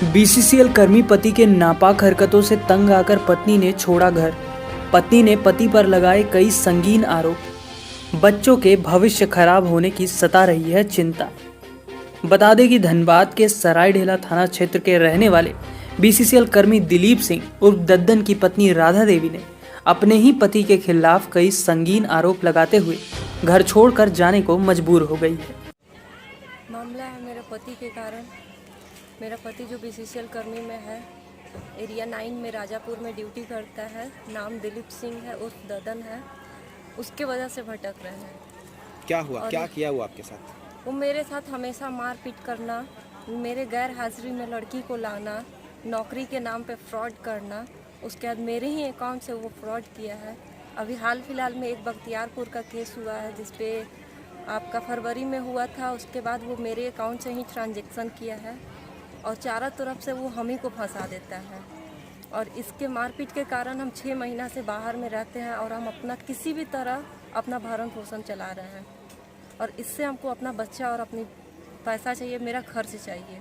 BCCL कर्मी पति के नापाक हरकतों से तंग आकर पत्नी ने छोड़ा घर। पत्नी ने पति पर लगाए कई संगीन आरोप। बच्चों के भविष्य खराब होने की सता रही है चिंता। बता दें कि धनबाद के सरायढेला थाना क्षेत्र के रहने वाले बीसीसीएल कर्मी दिलीप सिंह उर्फ दद्दन की पत्नी राधा देवी ने अपने ही पति के खिलाफ कई संगीन आरोप लगाते हुए घर छोड़कर जाने को मजबूर हो गई है। मामला है मेरे पति के कारण। मेरा पति जो बीसीसीएल कर्मी में है, एरिया 9 में राजापुर में ड्यूटी करता है। नाम दिलीप सिंह है, उर्फ ददन है। उसके वजह से भटक रहे हैं। क्या हुआ, क्या किया हुआ आपके साथ? वो मेरे साथ हमेशा मारपीट करना, मेरे गैर हाजिरी में लड़की को लाना, नौकरी के नाम पे फ्रॉड करना। उसके बाद मेरे ही अकाउंट से वो फ्रॉड किया है। अभी हाल फिलहाल में एक बख्तियारपुर का केस हुआ है जिसपे आपका फरवरी में हुआ था। उसके बाद वो मेरे अकाउंट से ही ट्रांजैक्शन किया है और चारों तरफ से वो हम ही को फंसा देता है। और इसके मारपीट के कारण हम 6 महीना से बाहर में रहते हैं और हम अपना किसी भी तरह अपना भरण पोषण चला रहे हैं। और इससे हमको अपना बच्चा और अपनी पैसा चाहिए, मेरा खर्च चाहिए।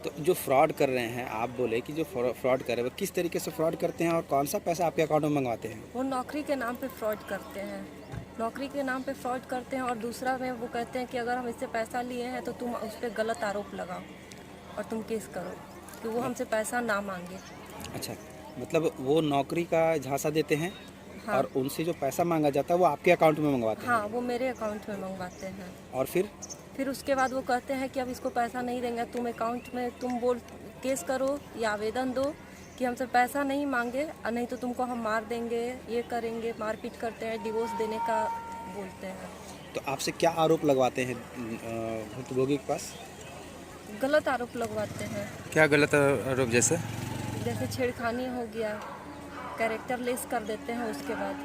तो जो फ्रॉड कर रहे हैं, आप बोले कि जो फ्रॉड कर रहे हैं वो किस तरीके से फ्रॉड करते हैं और कौन सा पैसा आपके अकाउंट में मंगवाते हैं? वो नौकरी के नाम पे फ्रॉड करते हैं। नौकरी के नाम पे फ्रॉड करते हैं और दूसरा में वो कहते हैं कि अगर हम इससे पैसा लिए हैं तो तुम उस पर गलत आरोप लगाओ और तुम केस करो कि वो हमसे पैसा ना मांगे। अच्छा, मतलब वो नौकरी का झांसा देते हैं। हाँ। और उनसे जो पैसा मांगा जाता है वो आपके अकाउंट में मंगवाते हैं। हाँ, वो मेरे अकाउंट में मंगवाते हैं। और फिर उसके बाद वो कहते हैं कि अब इसको पैसा नहीं देंगे, तुम अकाउंट में तुम बोल केस करो या आवेदन दो कि हमसे पैसा नहीं मांगे और नहीं तो तुमको हम मार देंगे, ये करेंगे। मारपीट करते हैं, डिवोर्स देने का बोलते हैं। तो आपसे क्या आरोप लगवाते हैं भुक्तभोगी के पास? गलत आरोप लगवाते हैं। क्या गलत आरोप? जैसे छेड़खानी हो गया, कैरेक्टर लेस कर देते हैं उसके बाद।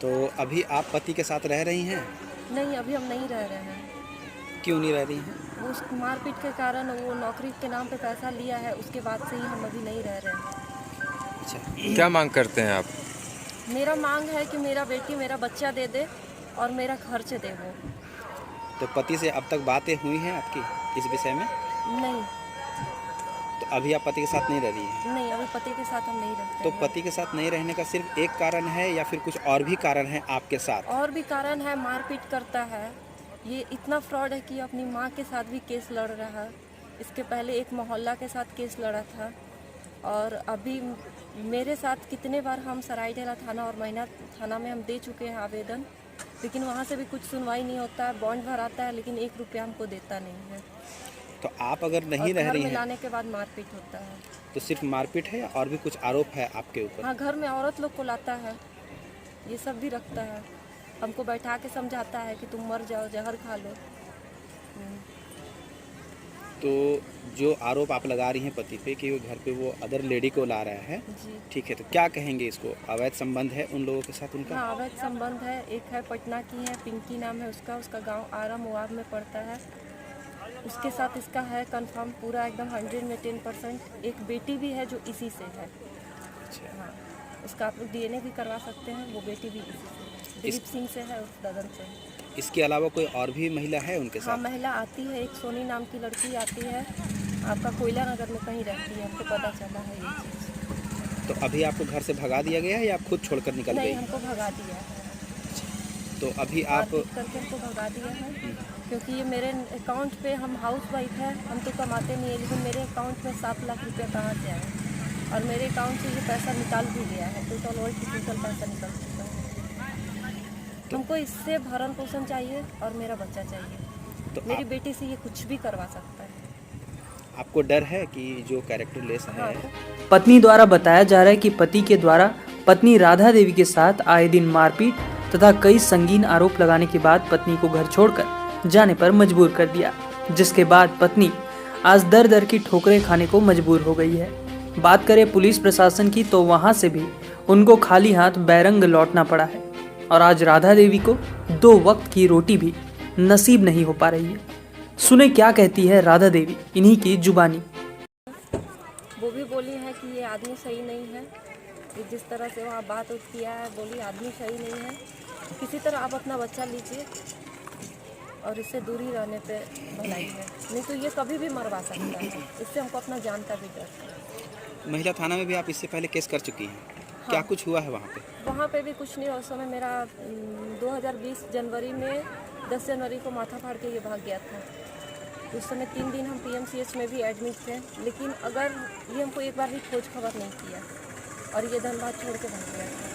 तो अभी आप पति के साथ रह रही हैं? नहीं, अभी हम नहीं रह रहे हैं। क्यों नहीं रह रही हैं? वो उस मारपीट के कारण वो नौकरी के नाम पे पैसा लिया है, उसके बाद से ही हम अभी नहीं रह रहे हैं। अच्छा, क्या मांग करते हैं आप? मेरा मांग है कि मेरा बेटी मेरा बच्चा दे दे और मेरा खर्च दे वो। तो पति से अब तक बातें हुई हैं आपकी इस विषय में? नहीं, तो अभी आप पति के साथ नहीं रह रही हैं? नहीं, अभी पति के साथ हम नहीं रहते तो हैं। पति के साथ नहीं रहने का सिर्फ एक कारण है या फिर कुछ और भी कारण है आपके साथ? और भी कारण है, मारपीट करता है। ये इतना फ्रॉड है कि अपनी माँ के साथ भी केस लड़ रहा है। इसके पहले एक मोहल्ला के साथ केस लड़ा था और अभी मेरे साथ कितने बार हम सरायढेला थाना और मैना थाना में हम दे चुके हैं आवेदन, लेकिन वहाँ से भी कुछ सुनवाई नहीं होता है। बॉन्ड भराता है लेकिन 1 रुपया हमको देता नहीं है। तो आप अगर नहीं रह रही घर में हैं लाने के बाद मारपीट होता है। तो सिर्फ मारपीट है या और भी कुछ आरोप है आपके ऊपर? हाँ, घर में औरत लोग को लाता है, ये सब भी रखता है। हमको बैठा के समझाता है कि तुम मर जाओ, जहर खा लो। तो जो आरोप आप लगा रही हैं पति पे कि वो घर पे वो अदर लेडी को ला रहा है, जी ठीक है, तो क्या कहेंगे इसको? अवैध संबंध है उन लोगों के साथ उनका? हाँ, अवैध संबंध है। एक है पटना की है, पिंकी नाम है उसका गांव आरा मुआब में पड़ता है। उसके साथ इसका है कंफर्म पूरा एकदम 100 में 10%। एक बेटी भी है जो इसी से है। हाँ, उसका आप लोग DNA भी करवा सकते हैं। वो बेटी भी इसी से है, दिलीप सिंह से है, उस ददन से है। इसके अलावा कोई और भी महिला है उनके हाँ, साथ? महिला आती है, एक सोनी नाम की लड़की आती है, आपका कोयला नगर में कहीं रहती है, हमको पता चला है ये चीज़। तो अभी आपको घर से भगा दिया गया है या आप खुद छोड़कर निकल नहीं, गई? हमको भगा दिया है। तो अभी आप मारपीट करके हमको भगा दिया है क्योंकि ये मेरे अकाउंट पे, हम हाउस वाइफ है, हम तो कमाते नहीं है, लेकिन मेरे अकाउंट में 7 लाख रुपया कहाँ से आए और मेरे अकाउंट से ये पैसा निकाल भी गया है। टोटल पैसा निकल चुका है। हमको इससे भरण पोषण चाहिए और मेरा बच्चा चाहिए। तो मेरी बेटी से ये कुछ भी करवा सकता है। आपको डर है कि जो कैरेक्टर लेस है? हाँ, पत्नी द्वारा बताया जा रहा है कि पति के द्वारा पत्नी राधा देवी के साथ आए दिन मारपीट तथा कई संगीन आरोप लगाने के बाद पत्नी को घर छोड़कर जाने पर मजबूर कर दिया, जिसके बाद पत्नी आज दर दर की ठोकरें खाने को मजबूर हो गई है। बात करें पुलिस प्रशासन की तो वहां से भी उनको खाली हाथ बैरंग लौटना पड़ा है और आज राधा देवी को 2 वक्त की रोटी भी नसीब नहीं हो पा रही है। सुने क्या कहती है राधा देवी इन्हीं की जुबानी। वो भी बोली है कि ये आदमी सही नहीं है। ये जिस तरह से वहाँ बात किया है, बोली आदमी सही नहीं है, किसी तरह आप अपना बच्चा लीजिए और इससे दूरी रहने पे भलाई है, नहीं तो ये कभी भी मरवा सकता है। इससे हमको अपना जान का भी डर है। महिला थाना में भी आप इससे पहले केस कर चुकी हैं, क्या कुछ हुआ है वहाँ पे? वहाँ पे भी कुछ नहीं। उस समय मेरा 2020 जनवरी में 10 जनवरी को माथा फाड़ के ये भाग गया था। उस समय 3 दिन हम PMCH में भी एडमिट थे, लेकिन अगर ये हमको एक बार भी खोज खबर नहीं किया और ये धनबाद छोड़ के भाग गया था।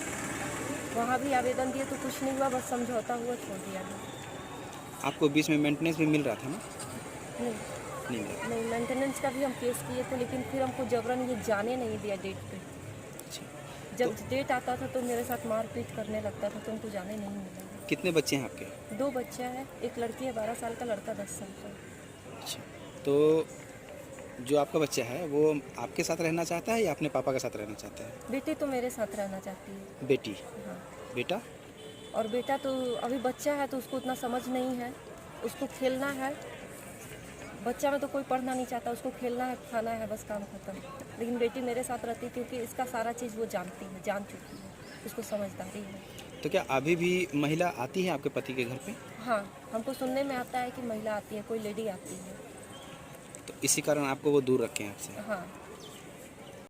वहाँ भी आवेदन दिए तो कुछ नहीं हुआ, बस समझौता हुआ, छोड़ दिया गया। आपको बीच में मेंटेनेंस भी मिल रहा था ना? नहीं नहीं मिला। नहीं, मेंटेनेंस का भी हम केस किए थे, लेकिन फिर हमको जबरन ये जाने नहीं दिया डेट पे। अच्छा, जब डेट आता था तो मेरे साथ मारपीट करने लगता था, तो उनको जाने नहीं मिला। कितने बच्चे हैं आपके? 2 बच्चे हैं, एक लड़की है 12 साल का, लड़का 10 साल का। अच्छा, तो जो आपका बच्चा है वो आपके साथ रहना चाहता है या अपने पापा के साथ रहना चाहता है? बेटी तो मेरे साथ रहना चाहती है। बेटी? हाँ, बेटा? और बेटा तो अभी बच्चा है तो उसको उतना समझ नहीं है, उसको खेलना है। बच्चा में तो कोई पढ़ना नहीं चाहता, उसको खेलना है, खाना है, बस काम खत्म। लेकिन बेटी मेरे साथ रहती है क्योंकि इसका सारा चीज़ वो जानती है, जान चुकी है, उसको समझदारी है। तो क्या अभी भी महिला आती है आपके पति के घर पे? हाँ, हमको सुनने में आता है कि महिला आती है, कोई लेडी आती है। तो इसी कारण आपको वो दूर रखे हैं आपसे? हाँ।